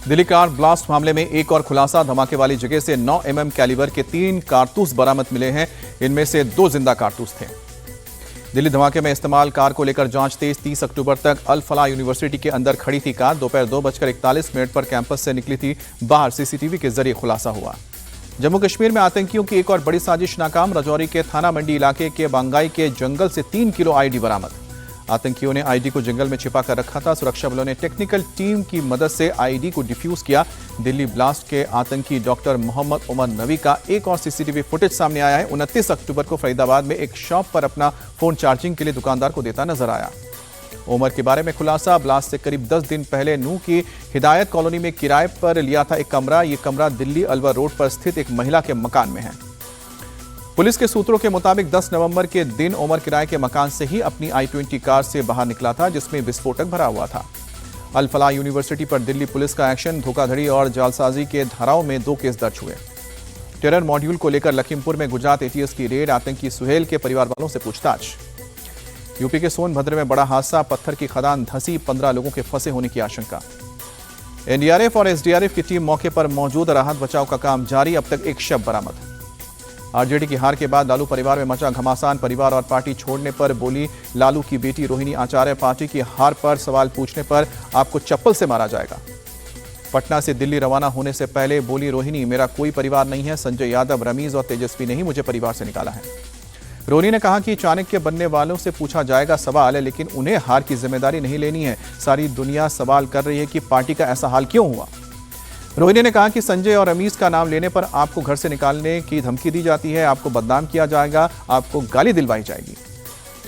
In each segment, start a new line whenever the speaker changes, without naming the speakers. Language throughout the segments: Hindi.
दिल्ली कार ब्लास्ट मामले में एक और खुलासा। धमाके वाली जगह से 9 mm कैलिबर के 3 कारतूस बरामद मिले हैं। इनमें से 2 जिंदा कारतूस थे। दिल्ली धमाके में इस्तेमाल कार को लेकर जांच तेज। 30 अक्टूबर तक अल फलाह यूनिवर्सिटी के अंदर खड़ी थी कार। दोपहर 2:41 पर कैंपस से निकली थी बाहर। सीसीटीवी के जरिए खुलासा हुआ। जम्मू कश्मीर में आतंकियों की एक और बड़ी साजिश नाकाम। राजौरी के थाना मंडी इलाके के बांगाई के जंगल से 3 किलो आईडी बरामद। आतंकियों ने आईडी को जंगल में छिपा कर रखा था। सुरक्षा बलों ने टेक्निकल टीम की मदद से आईडी को डिफ्यूज किया। दिल्ली ब्लास्ट के आतंकी डॉक्टर मोहम्मद उमर नवी का एक और सीसीटीवी फुटेज सामने आया है। 29 अक्टूबर को फरीदाबाद में एक शॉप पर अपना फोन चार्जिंग के लिए दुकानदार को देता नजर आया। उमर के बारे में खुलासा। ब्लास्ट से करीब 10 दिन पहले नूह की हिदायत कॉलोनी में किराए पर लिया था एक कमरा। ये कमरा दिल्ली अलवर रोड पर स्थित एक महिला के मकान में है। पुलिस के सूत्रों के मुताबिक 10 नवंबर के दिन उमर किराए के मकान से ही अपनी i20 कार से बाहर निकला था, जिसमें विस्फोटक भरा हुआ था। अल फलाह यूनिवर्सिटी पर दिल्ली पुलिस का एक्शन। धोखाधड़ी और जालसाजी के धाराओं में 2 केस दर्ज हुए। टेरर मॉड्यूल को लेकर लखीमपुर में गुजरात एटीएस की रेड। आतंकी सुहेल के परिवार वालों से पूछताछ। यूपी के सोनभद्र में बड़ा हादसा। पत्थर की खदान धंसी। 15 लोगों के फंसे होने की आशंका। एनडीआरएफ और एसडीआरएफ की टीम मौके पर मौजूद। राहत बचाव का काम जारी। अब तक एक शव बरामद। आरजेडी की हार के बाद लालू परिवार में मचा घमासान। परिवार और पार्टी छोड़ने पर बोली लालू की बेटी रोहिणी आचार्य, पार्टी की हार पर सवाल पूछने पर आपको चप्पल से मारा जाएगा। पटना से दिल्ली रवाना होने से पहले बोली रोहिणी, मेरा कोई परिवार नहीं है। संजय यादव, रमीज और तेजस्वी ने ही मुझे परिवार से निकाला है। रोहिणी ने कहा कि चाणक्य बनने वालों से पूछा जाएगा सवाल, लेकिन उन्हें हार की जिम्मेदारी नहीं लेनी है। सारी दुनिया सवाल कर रही है कि पार्टी का ऐसा हाल क्यों हुआ। रोहिणी ने कहा कि संजय और रमीज का नाम लेने पर आपको घर से निकालने की धमकी दी जाती है, आपको बदनाम किया जाएगा, आपको गाली दिलवाई जाएगी।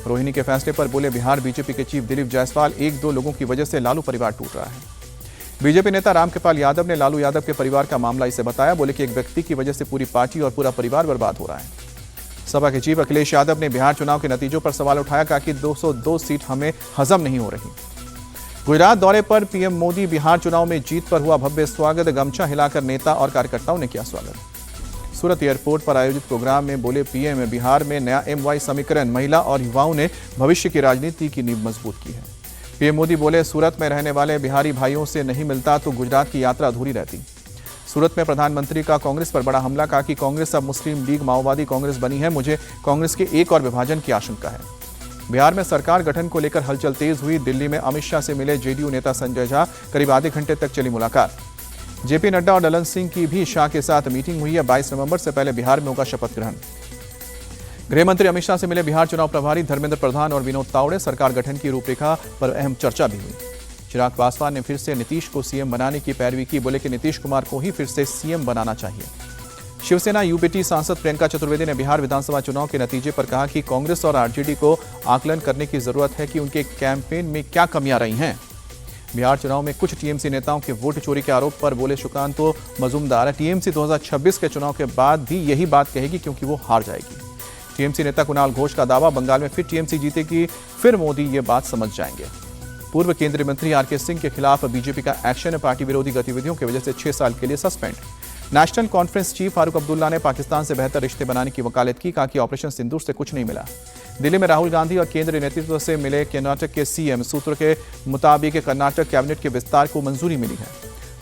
रोहिणी के फैसले पर बोले बिहार बीजेपी के चीफ दिलीप जायसवाल, 1-2 लोगों की वजह से लालू परिवार टूट रहा है। बीजेपी नेता रामकृपाल यादव ने लालू यादव के परिवार का मामला इसे बताया। बोले कि एक व्यक्ति की वजह से पूरी पार्टी और पूरा परिवार बर्बाद हो रहा है। सपा के चीफ अखिलेश यादव ने बिहार चुनाव के नतीजों पर सवाल उठाया। कहा कि 202 सीट हमें हजम नहीं हो रही। गुजरात दौरे पर पीएम मोदी। बिहार चुनाव में जीत पर हुआ भव्य स्वागत। गमछा हिलाकर नेता और कार्यकर्ताओं ने किया स्वागत। सूरत एयरपोर्ट पर आयोजित प्रोग्राम में बोले पीएम, बिहार में नया MY समीकरण। महिला और युवाओं ने भविष्य की राजनीति की नींव मजबूत की है। पीएम मोदी बोले सूरत में रहने वाले बिहारी भाइयों से नहीं मिलता तो गुजरात की यात्रा अधूरी रहती। सूरत में प्रधानमंत्री का कांग्रेस पर बड़ा हमला। कहा कि कांग्रेस अब मुस्लिम लीग माओवादी कांग्रेस बनी है। मुझे कांग्रेस के एक और विभाजन की आशंका है। बिहार में सरकार गठन को लेकर हलचल तेज हुई। दिल्ली में अमित शाह से मिले जेडीयू नेता संजय झा। करीब आधे घंटे तक चली मुलाकात। जेपी नड्डा और ललन सिंह की भी शाह के साथ मीटिंग हुई है। 22 नवंबर से पहले बिहार में होगा शपथ ग्रहण। गृह मंत्री अमित शाह से मिले बिहार चुनाव प्रभारी धर्मेंद्र प्रधान और विनोद तावड़े। सरकार गठन की रूपरेखा पर अहम चर्चा भी हुई। चिराग पासवान ने फिर से नीतीश को सीएम बनाने की पैरवी की। बोले कि नीतीश कुमार को ही फिर से सीएम बनाना चाहिए। शिवसेना यूबीटी सांसद प्रियंका चतुर्वेदी ने बिहार विधानसभा चुनाव के नतीजे पर कहा कि कांग्रेस और आरजेडी को आकलन करने की जरूरत है कि उनके कैंपेन में क्या कमियां रही हैं। बिहार चुनाव में कुछ टीएमसी नेताओं के वोट चोरी के आरोप पर बोले सुकांत मजूमदार, टीएमसी 2026 के चुनाव के बाद भी यही बात कहेगी क्योंकि वो हार जाएगी। टीएमसी नेता कुणाल घोष का दावा, बंगाल में फिर टीएमसी जीतेगी, फिर मोदी ये बात समझ जाएंगे। पूर्व केंद्रीय मंत्री आरके सिंह के खिलाफ बीजेपी का एक्शन। पार्टी विरोधी गतिविधियों की वजह से 6 साल के लिए suspend. National conference chief Farooq Abdullah ने पाकिस्तान से बेहतर रिश्ते बनाने की वकालत की। कहा कि ऑपरेशन सिंदूर से कुछ नहीं मिला। दिल्ली में राहुल गांधी और केंद्रीय नेतृत्व से मिले कर्नाटक के सीएम। सूत्रों के मुताबिक कर्नाटक कैबिनेट के विस्तार को मंजूरी मिली है।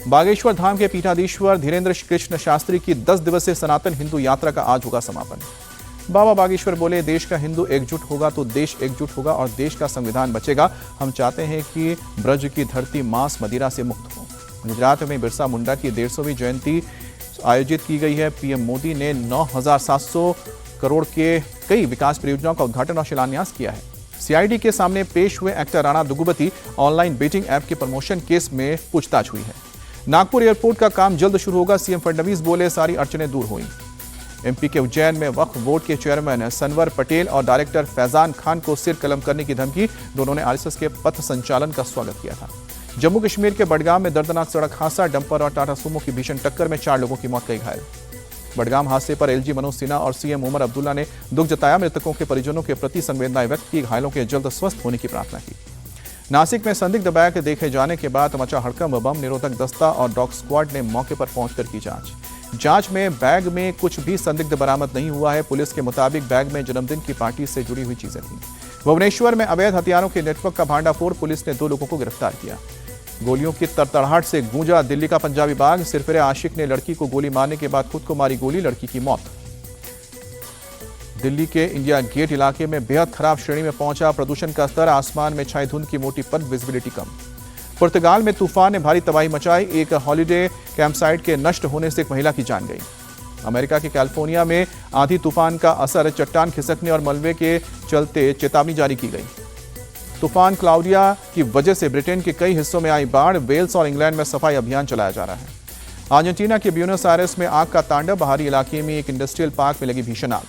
बागेश्वर धाम के पीठाधीश्वर धीरेन्द्र कृष्ण शास्त्री की 10 दिवसीय सनातन हिंदू यात्रा का आज होगा समापन। बाबा बागेश्वर बोले देश का हिंदू एकजुट होगा तो देश एकजुट होगा और देश का संविधान बचेगा। हम चाहते हैं कि ब्रज की धरती मांस मदिरा से मुक्त हो। गुजरात में बिरसा मुंडा की 150वीं जयंती आयोजित की गई है। पीएम मोदी ने 9,700 करोड़ के कई विकास परियोजनाओं का उद्घाटन और शिलान्यास किया है। सीआईडी के सामने पेश हुए actor Rana Daggubati. Online betting app के प्रमोशन केस में पूछताछ हुई है। नागपुर एयरपोर्ट का काम जल्द शुरू होगा। सीएम फडणवीस बोले सारी अड़चनें दूर हुई। एमपी के उज्जैन में वक्फ बोर्ड के चेयरमैन सनवर पटेल और डायरेक्टर फैजान खान को सिर कलम करने की धमकी। दोनों ने आरएसएस के पथ संचालन का स्वागत किया था। जम्मू कश्मीर के बडगाम में दर्दनाक सड़क हादसा। डंपर और टाटा सुमो की भीषण टक्कर में 4 लोगों की मौत, कई घायल। बडगाम हादसे पर एलजी मनोज सिन्हा और सीएम उमर अब्दुल्ला ने दुख जताया। मृतकों के परिजनों के प्रति संवेदनाएं व्यक्त की। घायलों के जल्द स्वस्थ होने की प्रार्थना की। नासिक में संदिग्ध बैग देखे जाने के बाद मचा हड़कंप। बम निरोधक दस्ता और डॉग स्क्वाड ने मौके पर पहुंचकर की जांच में बैग में कुछ भी संदिग्ध बरामद नहीं हुआ है। पुलिस के मुताबिक बैग में जन्मदिन की पार्टी से जुड़ी हुई चीजें थीं। भुवनेश्वर में अवैध हथियारों के नेटवर्क का भांडाफोड़। पुलिस ने 2 लोगों को गिरफ्तार किया। गोलियों की तड़तड़ाहट से गूंजा दिल्ली का पंजाबी बाग। सिरफिरे आशिक ने लड़की को गोली मारने के बाद खुद को मारी गोली, लड़की की मौत। दिल्ली के इंडिया गेट इलाके में बेहद खराब श्रेणी में पहुंचा प्रदूषण का स्तर। आसमान में छाई धुंध की मोटी परत, विजिबिलिटी कम। पुर्तगाल में तूफान ने भारी तबाही मचाई। एक हॉलिडे कैंपसाइट के नष्ट होने से एक महिला की जान गई। अमेरिका के कैलिफोर्निया में आंधी तूफान का असर, चट्टान खिसकने और मलबे के चलते चेतावनी जारी की गई। तूफान क्लाउडिया की वजह से ब्रिटेन के कई हिस्सों में आई बाढ़। वेल्स और इंग्लैंड में सफाई अभियान चलाया जा रहा है। अर्जेंटीना के ब्यूनस आयर्स में आग का तांडव। बाहरी इलाके में एक इंडस्ट्रियल पार्क में लगी भीषण आग।